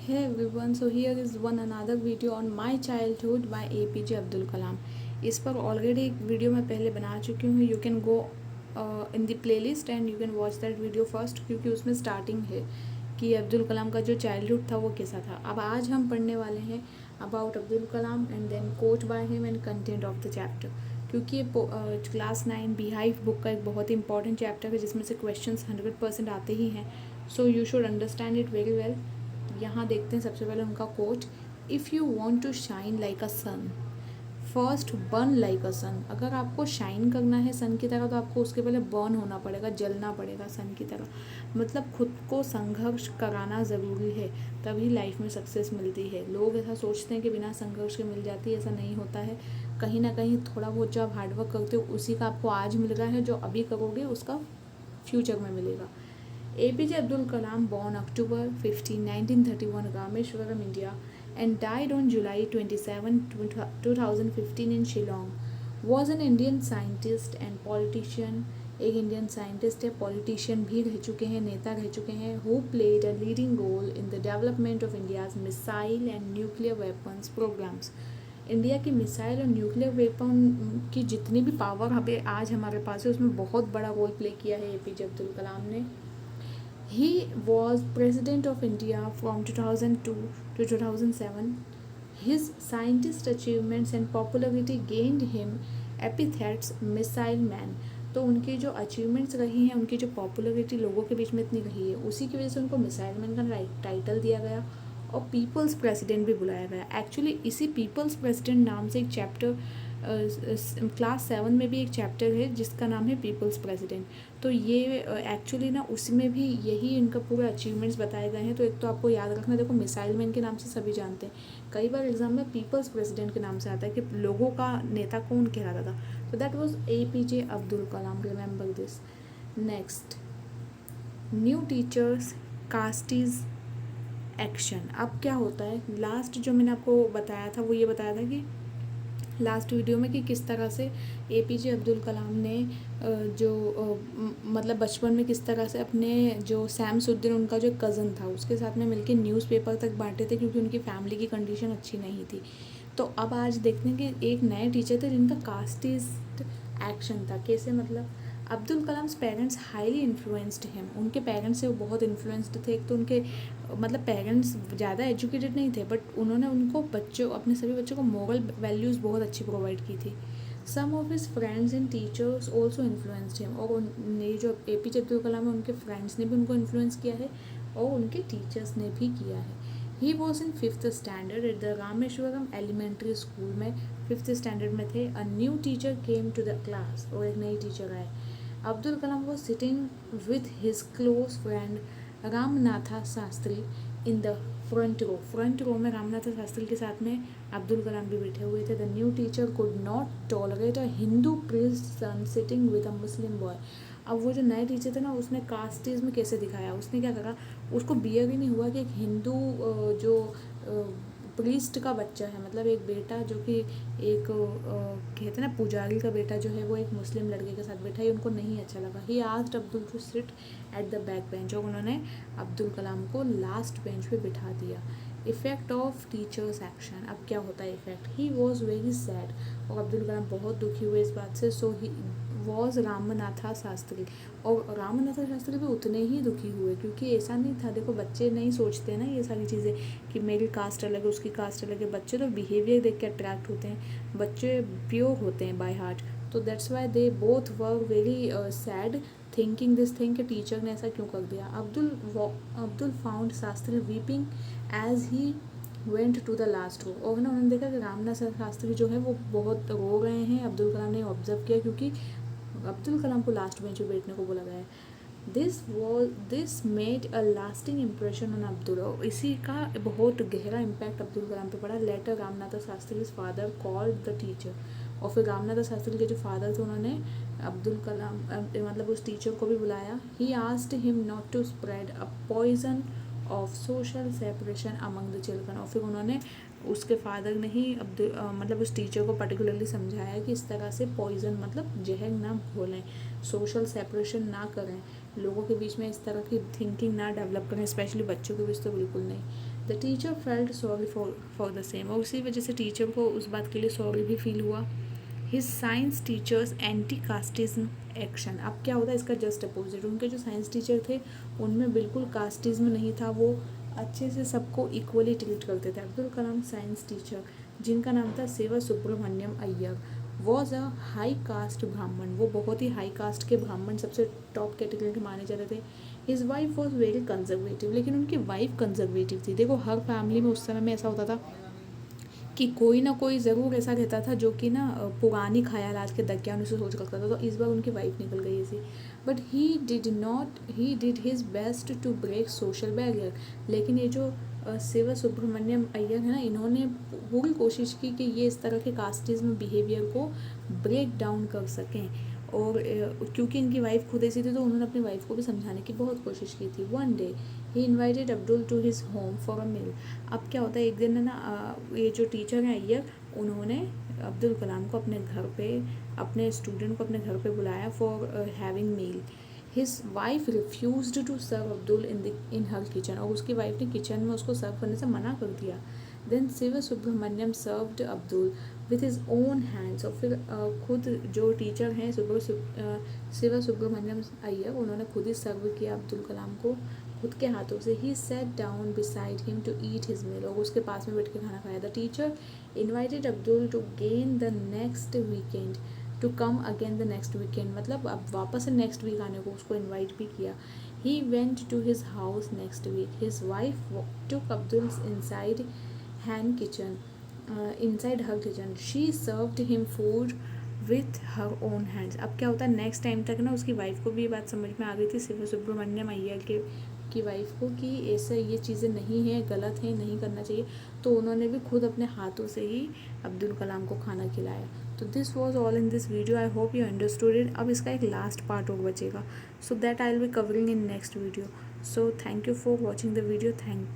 Hey everyone, so here is one another video on my childhood by APJ Abdul कलाम। इस पर already एक video मैं पहले बना चुकी हूँ। You can go in the playlist and you can watch that video first, क्योंकि उसमें स्टार्टिंग है कि अब्दुल कलाम का जो चाइल्डहुड था वो कैसा था। अब आज हम पढ़ने वाले हैं about Abdul Kalam and then quote by him and content of the chapter, क्योंकि ये क्लास 9 बिहाइव बुक का एक बहुत ही इंपॉर्टेंट चैप्टर है जिसमें से क्वेश्चंस 100% आते ही हैं। So you should understand it very well. यहाँ देखते हैं सबसे पहले उनका quote. If you want to shine like a sun first burn like a sun. अगर आपको शाइन करना है सन की तरह तो आपको उसके पहले बर्न होना पड़ेगा, जलना पड़ेगा सन की तरह। मतलब खुद को संघर्ष कराना ज़रूरी है, तभी लाइफ में सक्सेस मिलती है। लोग ऐसा सोचते हैं कि बिना संघर्ष के मिल जाती है, ऐसा नहीं होता है। कहीं ना कहीं थोड़ा बहुत जो आप हार्डवर्क करते हो उसी का आपको आज मिल रहा है, जो अभी करोगे उसका फ्यूचर में मिलेगा। APJ Abdul Kalam, born October 15, 1931, Rameshwaram, India, and died on July 27, 2015 in Shillong, was an Indian scientist and politician. एक इंडियन साइंटिस्ट है, पॉलिटिशियन भी रह चुके हैं, नेता रह चुके हैं। Who played a leading role in the development of India's missile and nuclear weapons programs. India की मिसाइल और न्यूक्लियर वेपन की जितनी भी पावर हमें आज हमारे पास है उसमें बहुत बड़ा रोल प्ले किया है APJ अब्दुल कलाम ने। He was President of India from 2002 to 2007. His scientist achievements and popularity gained him epithets Missile Man. तो उनकी जो अचीवमेंट्स रही हैं, उनकी जो पॉपुलरिटी लोगों के बीच में इतनी रही है, उसी की वजह से उनको मिसाइल मैन का टाइटल दिया गया और पीपल्स प्रेसिडेंट भी बुलाया गया। एक्चुअली इसी पीपल्स प्रेसिडेंट नाम से एक चैप्टर क्लास 7 में भी एक चैप्टर है जिसका नाम है पीपल्स प्रेसिडेंट। तो ये एक्चुअली ना उसमें भी यही इनका पूरे अचीवमेंट्स बताए गए हैं। तो एक तो आपको याद रखना, देखो मिसाइल मैन के नाम से सभी जानते हैं, कई बार एग्जाम में पीपल्स प्रेसिडेंट के नाम से आता है कि लोगों का नेता कौन कहलाता था। तो that was APJ Abdul Kalam, remember this. Next, new teachers castes action. अब क्या होता है, लास्ट जो मैंने आपको बताया था वो ये बताया था कि लास्ट वीडियो में कि किस तरह से APJ अब्दुल कलाम ने मतलब बचपन में किस तरह से अपने जो शमसुद्दीन उनका जो कज़न था उसके साथ में मिलकर न्यूज़पेपर तक बांटे थे, क्योंकि उनकी फैमिली की कंडीशन अच्छी नहीं थी। तो अब आज देखते हैं कि एक नए टीचर थे जिनका कास्टिस्ट एक्शन था। कैसे, मतलब Abdul Kalam parents highly influenced हैं। उनके पेरेंट्स से वो बहुत इन्फ्लुएंस्ड थे। एक तो उनके मतलब पेरेंट्स ज़्यादा एजुकेटेड नहीं थे, बट उन्होंने उनको बच्चों अपने सभी बच्चों को मॉरल वैल्यूज़ बहुत अच्छी प्रोवाइड की थी। Some of his friends and teachers also influenced him. और ये जो APJ अब्दुल कलाम है उनके फ्रेंड्स ने भी उनको इन्फ्लुएंस किया है और उनके टीचर्स ने भी किया है। He was in 5th standard at the Rameswaram elementary school में 5th स्टैंडर्ड में थे। A new teacher came to the class, और एक नई टीचर आए। Abdul Kalam was sitting with his close friend Ramanatha Shastri in the front row में रामनाथ शास्त्री के साथ में अब्दुल कलाम भी बैठे हुए थे। The new teacher could not tolerate a Hindu priest son sitting with a Muslim boy. अब वो जो नए टीचर थे ना, उसने कास्टिज्म कैसे दिखाया, उसने क्या करा, उसको बियर ही नहीं हुआ कि एक हिंदू जो प्रीस्ट का बच्चा है, मतलब एक बेटा जो कि एक कहते हैं ना पुजारी का बेटा जो है वो एक मुस्लिम लड़के के साथ बैठा है, उनको नहीं अच्छा लगा। He asked Abdul to sit at the back bench, और उन्होंने अब्दुल कलाम को लास्ट बेंच पे बिठा दिया। Effect of teachers action. अब क्या होता है effect, he was very sad, और अब्दुल कलाम बहुत दुखी हुए इस बात से। सो ही वॉज रामनाथा शास्त्री, और रामनाथा शास्त्री भी उतने ही दुखी हुए, क्योंकि ऐसा नहीं था, देखो बच्चे नहीं सोचते ना ये सारी चीज़ें कि मेरी कास्ट अलग है उसकी कास्ट अलग है। बच्चे तो बिहेवियर देख के अट्रैक्ट होते हैं, बच्चे प्योर होते हैं बाय हार्ट। तो that's why they both were very sad thinking this thing कि टीचर ने ऐसा क्यों कर दिया। Abdul found Shastri weeping as he went to the last row, और ना उन्होंने देखा कि रामनाथ शास्त्री जो है वो बहुत रो रहे हैं। अब्दुल कलाम ने ऑब्जर्व किया, क्योंकि अब्दुल कलाम को लास्ट बेंच पे बैठने को बोला गया है। This made a lasting impression on Abdul, और इसी का बहुत गहरा इम्पैक्ट अब्दुल कलाम पे पड़ा। Later Ramnath Shastri father called the teacher, और फिर रामनाथ शास्त्री के जो फादर थे उन्होंने अब्दुल कलाम मतलब उस टीचर को भी बुलाया। He asked him not to spread a poison of social separation among the children, और फिर उन्होंने उसके फादर ने ही मतलब उस टीचर को पर्टिकुलरली समझाया कि इस तरह से पॉइजन मतलब जहर ना घोलें, सोशल सेपरेशन ना करें लोगों के बीच में इस तरह की थिंकिंग ना डेवलप करें, स्पेशली बच्चों के बीच तो बिल्कुल नहीं। The teacher felt sorry for the same, और उसी वजह से टीचर को उस बात के लिए सॉरी भी फील हुआ। His science teachers anti casteism action, अब क्या होता है इसका जस्ट अपोजिट, उनके जो साइंस टीचर थे उनमें बिल्कुल कास्टिज्म नहीं था, वो अच्छे से सबको इक्वली ट्रीट करते थे। अब्दुल कलाम साइंस टीचर जिनका नाम था Shiva Subramaniam Iyer was a high caste Brahmin, वो बहुत ही हाई कास्ट के ब्राह्मण, सबसे टॉप कैटेगरी के माने जाते थे। His wife was very conservative, लेकिन उनकी वाइफ कंजर्वेटिव थी। देखो हर फैमिली में उस समय में ऐसा होता था कि कोई ना कोई ज़रूर ऐसा रहता था जो कि ना पुरानी ख़यालात के दकियानों से सोच रखता था, तो इस बार उनकी वाइफ निकल गई ऐसी। But he did his best to break social barrier, लेकिन ये जो शिवा सुब्रमण्यम अय्यर है ना, इन्होंने पूरी कोशिश की कि ये इस तरह के कास्टिज्म बिहेवियर को ब्रेक डाउन कर सकें। और क्योंकि इनकी वाइफ खुद ऐसी थी तो उन्होंने अपनी वाइफ को भी समझाने की बहुत कोशिश की थी। One day he invited Abdul to his home for a meal, अब क्या होता है एक दिन ना ये जो टीचर हैं अय्यर, उन्होंने अब्दुल कलाम को अपने घर पे, अपने स्टूडेंट को अपने घर पे बुलाया for having meal. His wife refused to serve Abdul in her kitchen, और उसकी वाइफ ने किचन में उसको सर्व करने से मना कर दिया। Then Shiva Subramaniam served Abdul with his own hands, और फिर खुद जो टीचर हैं शिवा सुब्रमण्यम अय्यर, उन्होंने खुद ही सर्व किया अब्दुल कलाम को खुद के हाथों से। He sat down beside him to eat his meal, और उसके पास में बैठ के खाना खाया। The teacher invited Abdul to gain the next weekend to come again the next weekend, मतलब अब वापस से नेक्स्ट वीक आने को उसको इन्वाइट भी किया। He went to his house next week, his wife took Abdul inside hand kitchen inside her kitchen, she served him food with her own hands. अब क्या होता है नेक्स्ट टाइम तक ना उसकी वाइफ को भी ये बात समझ में आ गई थी शिवा सुब्रमण्यम अय्यर की वाइफ को कि ऐसा ये चीज़ें नहीं है, गलत है, नहीं करना चाहिए, तो उन्होंने भी खुद अपने हाथों से ही अब्दुल कलाम को खाना खिलाया। तो this was all in this video, I hope you understood it. अब इसका एक लास्ट पार्ट और बचेगा, so that I will be covering in next video. So thank you for watching the video, thank